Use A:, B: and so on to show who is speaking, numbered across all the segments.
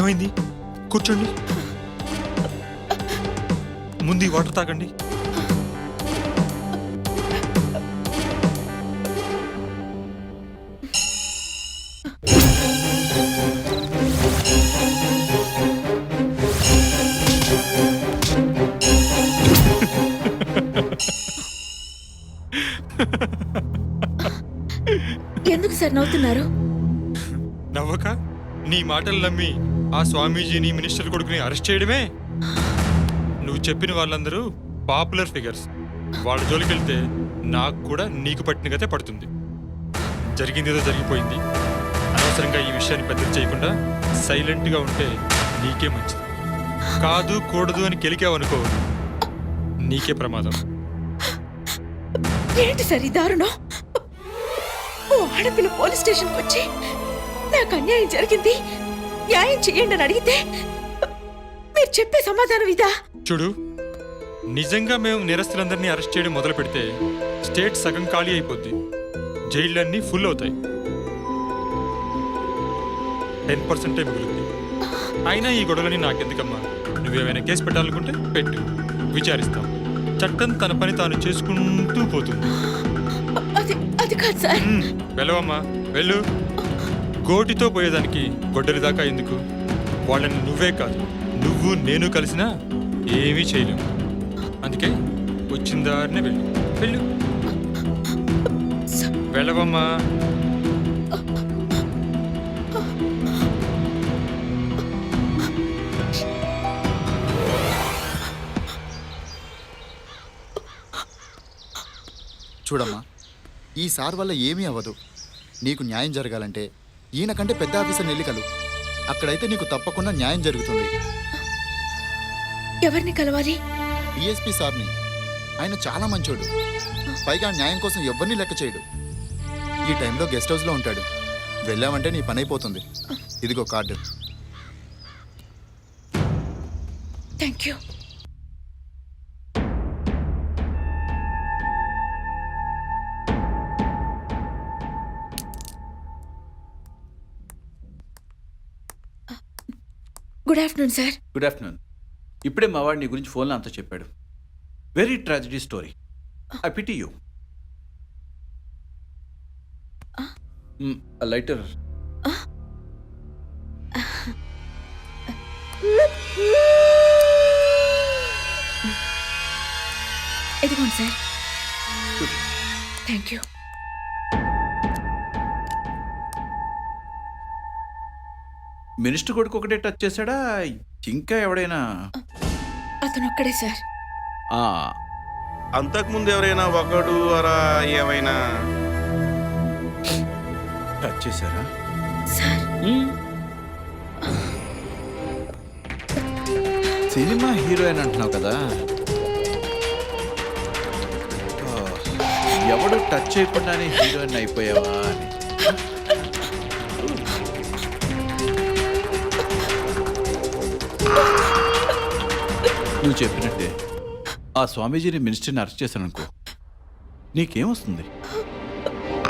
A: ఏమైంది? కూర్చోండి. ముందు ఈ వాటర్ తాగండి.
B: ఎందుకు సార్ నవ్వుతున్నారు?
A: నవ్వక నీ మాటలు నమ్మి ఆ స్వామీజీని మినిస్టర్ కొడుకుని అరెస్ట్ చేయడమే. నువ్వు చెప్పిన వాళ్ళందరూ పాపులర్ ఫిగర్స్. వాళ్ళ జోలికి వెళ్తే నాకు కూడా నీకు పట్టిన గతే పడుతుంది. జరిగిందేదో జరిగిపోయింది. అనవసరంగా ఈ విషయాన్ని పెద్దది చేయకుండా సైలెంట్గా ఉంటే నీకే మంచిది. కాదు కూడదు అని కెలికావనుకో నీకే ప్రమాదం.
B: ఏంటి సార్ ఈ దారుణం? ఓ ఆడపిల్ల పోలీస్ స్టేషన్కి వచ్చి నాకు అన్యాయం జరిగింది, న్యాయం చేయండి అని అడిగితే మీరు చెప్పే సమాధానం ఇదా?
A: చూడు, నిజంగా మేము నేరస్తులందరినీ అరెస్ట్ చేయడం మొదలు పెడితే స్టేట్ సగం ఖాళీ అయిపోద్ది. జైళ్ళన్నీ ఫుల్ అవుతాయి. 10% మిగులుద్ది. అయినా ఈ గొడవలని నాకెందుకమ్మా? నువ్వేమైనా కేసు పెట్టాలనుకుంటే పెట్టు, విచారిస్తాం. చట్టం తన పని తాను చేసుకుంటూ పోతుంది.
B: అది కాదు సార్.
A: వెళ్ళవమ్మా, వెళ్ళు. గోటితో పోయేదానికి గొడ్డలి దాకా ఎందుకు? వాళ్ళని నువ్వే కాదు, నువ్వు నేను కలిసినా ఏమీ చేయలేము. అందుకే వచ్చిన దారినే వెళ్ళు. వెళ్ళు, వెళ్ళవమ్మా.
C: చూడమ్మా, ఈ సార్ వల్ల ఏమీ అవ్వదు. నీకు న్యాయం జరగాలంటే ఈయన కంటే పెద్ద ఆఫీసర్ నెల్లికలు. అక్కడైతే నీకు తప్పకుండా న్యాయం జరుగుతుంది.
B: ఎవరిని కలవాలి?
C: డిఎస్పీ సార్ని. ఆయన చాలా మంచోడు. పైగా న్యాయం కోసం ఎవరిని లెక్క చేయడు. ఈ టైంలో గెస్ట్ హౌస్లో ఉంటాడు. వెళ్ళామంటే నీ పని అయిపోతుంది. ఇదిగో card.
B: Thank you. Good afternoon sir.
D: Good afternoon. ఇప్పుడే మా వాడు నీ గురించి ఫోన్లో అంతా చెప్పాడు. Very tragedy story. I pity you. Lighter.
B: ఇదిగోండి సార్. Thank you.
D: మినిస్టర్ కొడుకు ఒకటే టచ్ చేశాడా, ఇంకా ఎవడైనా?
B: అతను ఒక్కడే సార్.
E: అంతకుముందు ఎవరైనా ఒకడు అరా ఏమైనా
D: టచ్ చేశారా
B: సార్?
D: సినిమా హీరోయిన్ అంటున్నావు కదా, ఎవడు టచ్ చేయకుండానే హీరోయిన్ అయిపోయావా అని. నువ్వు చెప్పినట్టే ఆ స్వామీజీని మినిస్టర్ని అరెస్ట్ చేశాననుకో, నీకేమొస్తుంది?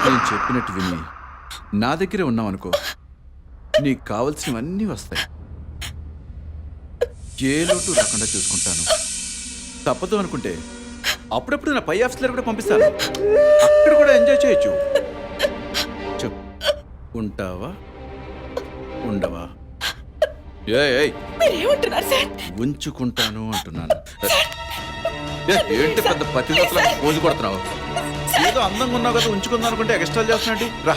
D: నేను చెప్పినట్టు విని నా దగ్గరే ఉన్నావనుకో, నీకు కావలసినవన్నీ వస్తాయి. ఏ లోటు రాకుండా చూసుకుంటాను. తప్పదు అనుకుంటే అప్పుడప్పుడు నా పై ఆఫీసర్ కూడా పంపిస్తాను. అక్కడ కూడా ఎంజాయ్ చేయొచ్చు. చెప్పు, ఉంటావా ఉండవా?
B: మీరేమంటున్నారు సార్?
D: ఉంచుకుంటాను అంటున్నాను. ఏంటి పెద్ద పతివ్రతలా పోజు కొడుతున్నావు? ఏదో అందంగా ఉన్నావు కదా, ఉంచుకుందాం అనుకుంటే ఎక్స్ట్రా చేస్తున్నాండి. రా,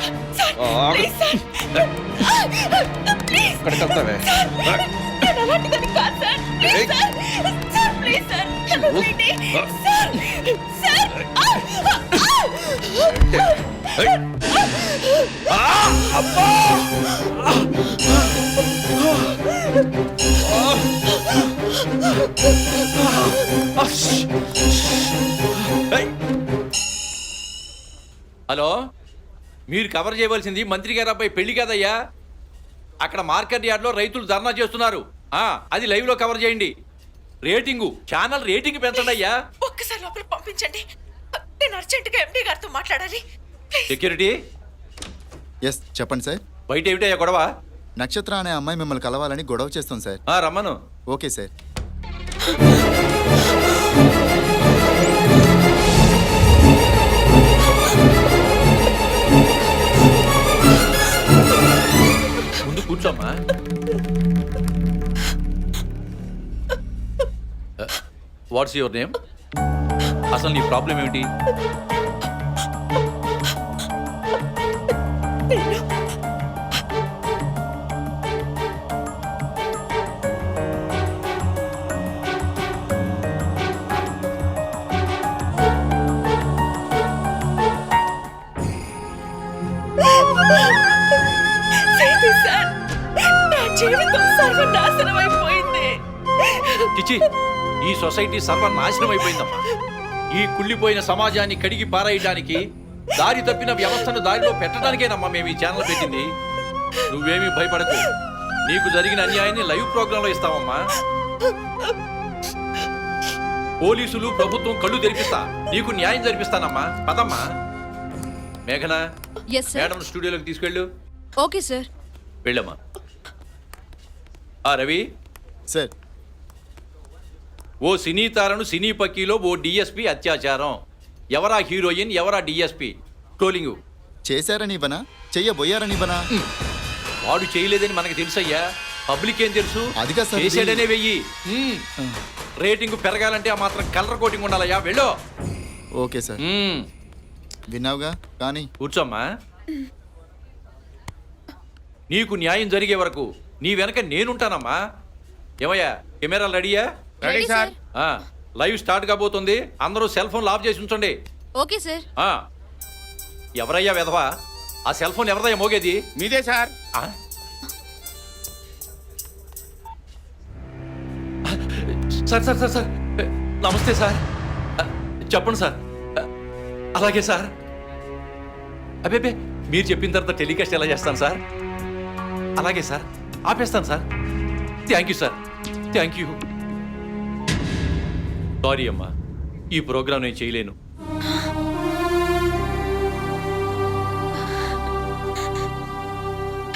D: ఇక్కడికి వెళ్తావే?
F: హలో, మీరు కవర్ చేయవలసింది మంత్రి గారు అబ్బాయి పెళ్లి కదయ్యా. అక్కడ మార్కెట్ యార్డ్లో రైతులు ధర్నా చేస్తున్నారు. అది లైవ్ లో కవర్ చేయండి. రేటింగు ఛానల్ రేటింగ్ పెంచండి అయ్యా.
B: ఒక్కసారి లోపల పంపించండి. నేను అర్జెంటుగా ఎండి గారితో మాట్లాడాలి.
F: సెక్యూరిటీ,
C: ఎస్ చెప్పండి సార్.
F: బయట ఏమిటయ్యా గొడవ?
C: నక్షత్ర అనే అమ్మాయి మిమ్మల్ని కలవాలని గొడవ చేస్తాం సార్.
F: రమ్మను.
C: Okay sir.
F: ముందు కూర్చోమ్మా. What's your name? అసలు నీ ప్రాబ్లం ఏమిటి?
B: సేతు సార్, నా జీవితం సర్వనాశనం అయిపోయింది.
F: చిచి, ఈ సొసైటీ సర్వనాశనం అయిపోయిందమ్మా. ఈ కుళ్ళిపోయిన సమాజాన్ని కడిగి పారేయడానికి, దారి తప్పిన వ్యవస్థను దారిలో పెట్టడానికేనమ్మా మేము ఈ ఛానల్ పెట్టింది. నువ్వేమీ భయపడకు. నీకు జరిగిన అన్యాయాన్ని లైవ్ ప్రోగ్రాంలో ఇస్తామమ్మా. పోలీసులు, ప్రభుత్వం కళ్ళు తెరిపిస్తా. నీకు న్యాయం జరిపిస్తానమ్మా. పదమ్మా. మేఘనా, మేడం స్టూడియోలోకి తీసుకెళ్ళు.
G: Okay sir.
F: వెళ్ళమ్మా. రవి
C: సార్.
F: ఓ సినీ తారను సినీ పక్కీలో ఓ డిఎస్పి అత్యాచారం. ఎవరా హీరోయిన్, ఎవరా డిఎస్పి? ట్రోలింగ్
C: చేశారని ఇవ్వనా, చెయ్యబోయారని ఇవ్వనా?
F: వాడు చేయలేదని మనకు తెలుసయ్యా. పబ్లిక్ ఏం తెలుసు?
C: అది కాదు సార్, ఇది-
F: చేసాడనే వెయ్యి. రేటింగ్ పెరగాలంటే ఆ మాత్రం కలర్ కోటింగ్ ఉండాలయ్యా. వెళ్ళు.
C: Okay sir. విన్నావుగా, కానీ
F: కూర్చోమ్మా. నీకు న్యాయం జరిగే వరకు నీ వెనక నేనుంటానమ్మా. ఏమయ్యా, కెమెరాలు రెడీయా?
G: Ready sir.
F: లైవ్ స్టార్ట్ కాబోతుంది. అందరూ సెల్ ఫోన్ ఆఫ్ చేసి ఉంచండి.
G: Okay sir.
F: ఎవరయ్యా వెధవా? ఆ సెల్ ఫోన్ ఎవరిదయ్యా మోగేది?
E: మీదే సార్.
F: ఆ? సార్ సార్ సార్ సార్ నమస్తే సార్. చెప్పండి సార్. అలాగే సార్. అబ్బే, మీరు చెప్పిన తర్వాత టెలికాస్ట్ ఎలా చేస్తాను సార్? అలాగే సార్, ఆపేస్తాను sir. Thank you sir, thank you. Sorry అమ్మా, ఈ ప్రోగ్రాం నేను చేయలేను.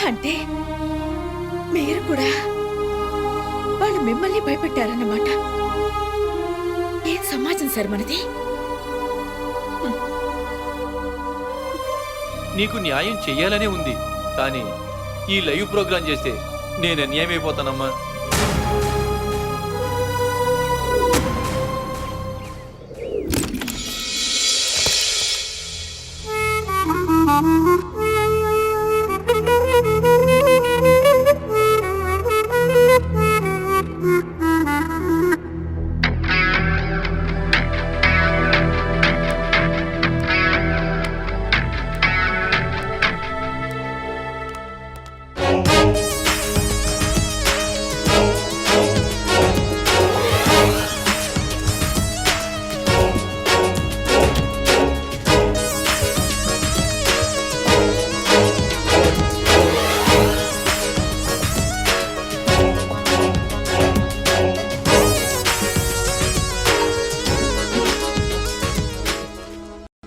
B: అంటే మీరు కూడా వాళ్ళు మిమ్మల్ని భయపెట్టారన్నమాట. ఏం సమాజం సార్ మనది?
F: నీకు న్యాయం చెయ్యాలనే ఉంది, కానీ ఈ లైవ్ ప్రోగ్రాం చేస్తే నేను అన్యాయం అయిపోతానమ్మా.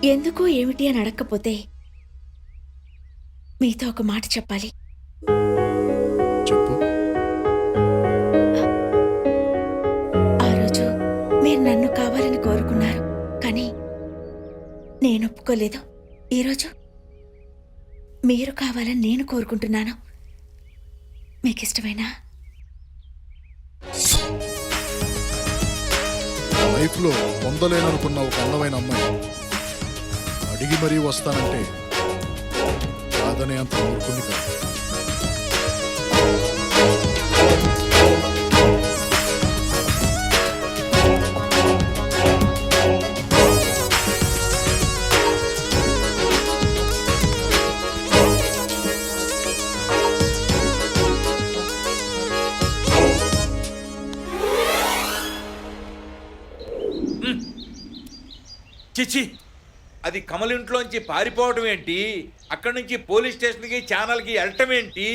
B: ఎందుకు ఏమిటి అని అడగకపోతే మీతో ఒక మాట చెప్పాలి.
C: చెప్పు.
B: ఆ రోజు మీరు నన్ను కావాలని కోరుకున్నారు, కానీ నేను ఒప్పుకోలేదు. ఈరోజు మీరు కావాలని నేను కోరుకుంటున్నాను. మీకు ఇష్టమేనా?
H: లైఫ్లో పొందలేననుకున్న ఒక అందమైన అమ్మాయి అడిగి మరీ వస్తానంటే కాదనే అంత ఊరుకుంది కాదు.
I: చిచ్చి, అది కమలింట్లోంచి పారిపోవడం ఏంటి? అక్కడి నుంచి పోలీస్ స్టేషన్కి ఛానల్కి వెళ్ళటం ఏంటి?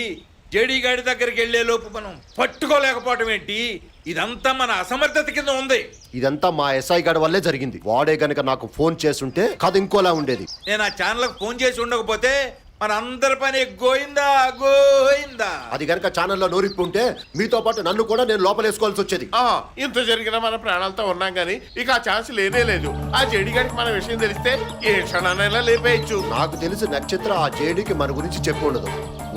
I: జేడీ గాడి దగ్గరికి వెళ్లే లోపు మనం పట్టుకోలేకపోవటం ఏంటి? ఇదంతా మన అసమర్థత కింద ఉంది.
J: ఇదంతా మా ఎస్ఐ గారి వల్లే జరిగింది. వాడే గనక నాకు ఫోన్ చేస్తుంటే కథ ఇంకోలా ఉండేది.
I: నేను ఆ ఛానల్కి ఫోన్ చేసి ఉండకపోతే మనందరి పని గోయిందా గోయిందా.
J: అది గనక ఛానల్లో నోరిప్పి ఉంటే మీతో పాటు నన్ను కూడా నేను లోపలేసుకోవాల్సి వచ్చేది.
E: ఇంత జరిగినా మన ప్రాణాలతో ఉన్నాం గానీ ఇక ఆ ఛాన్స్ లేనే లేదు. ఆ జేడిగాడికి మన విషయం తెలిస్తే ఏ క్షణానైనా లేపేయచ్చు.
J: నాకు తెలిసి నక్షత్ర ఆ జేడీకి మన గురించి చెప్పి ఉండదు.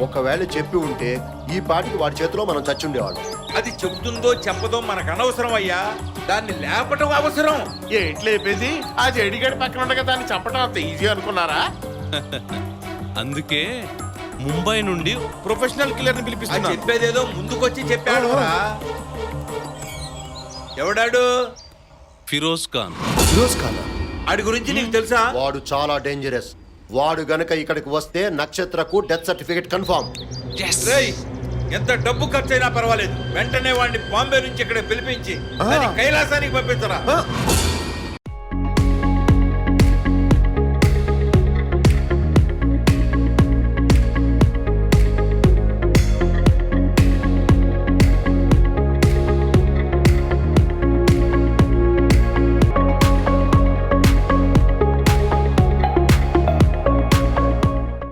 J: ఒకవేళ చెప్పి ఉంటే ఈ పాటికి వాడి చేతిలో మనం చచ్చుండేవాళ్ళం.
I: అది చెబుతుందో చెప్పదో మనకు అనవసరం అయ్యా, దాన్ని లేపటం అవసరం.
E: ఏంటి లేపేది? ఆ జేడిగాడి పక్కన ఉండగా దాన్ని చంపడం అంత ఈజీ అనుకున్నారా?
K: అందుకే ముంబై నుండి
E: ప్రొఫెషనల్ కిల్లర్ ని
I: అది
E: పిలిపిస్తున్నా.
I: చెప్పేదేదో ముందుకొచ్చి చెప్పాడు రా. ఎవడాడు?
K: ఫిరోజ్ ఖాన్.
J: ఫిరోజ్ ఖాన్
I: ఆడి గురించి నీకు తెలుసా?
J: వాడు చాలా డేంజరస్. వాడు గనక ఇక్కడికి వస్తే నక్షత్రకు డెత్ సర్టిఫికేట్ కన్ఫర్మ్.
I: రేయ్, ఎంత డబ్బు ఖర్చైనా పర్వాలేదు, వెంటనే వాడిని బాంబే నుంచి ఇక్కడ పిలిపించి దాన్ని కైలాసానికి పంపించరా.